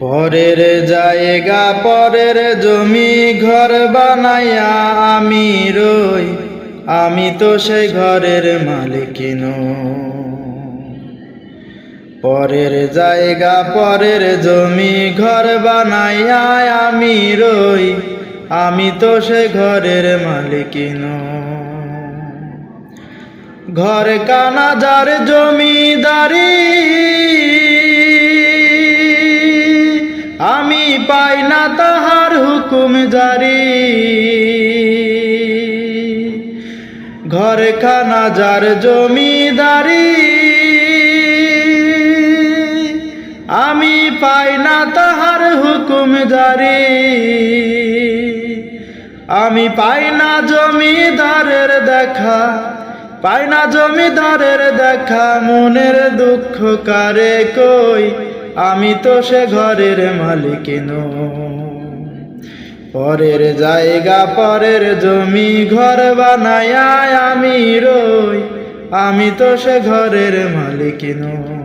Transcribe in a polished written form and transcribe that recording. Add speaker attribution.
Speaker 1: পরের জায়গা পরের জমি ঘর বানাইয়া আমি রই, আমি তো সেই ঘরের মালিক নই। পরের জায়গা পরের জমি ঘর বানাইয়া আমি রই, আমি তো সেই ঘরের মালিক নই। ঘর কানা যার জমিদারি, আমি পাই না তাহার হুকুম জারি। ঘর খানা যার জমিদারি, আমি পাই না তাহার হুকুম জারি। আমি পাই না জমিদারের দেখা, পাই না জমিদারের দেখা, মনের দুঃখ কারে কই, আমি তো সে ঘরের মালিক নই। পরের জায়গা পরের জমি ঘর বানাইয়া আমি রই, আমি তো সে ঘরের মালিক নই।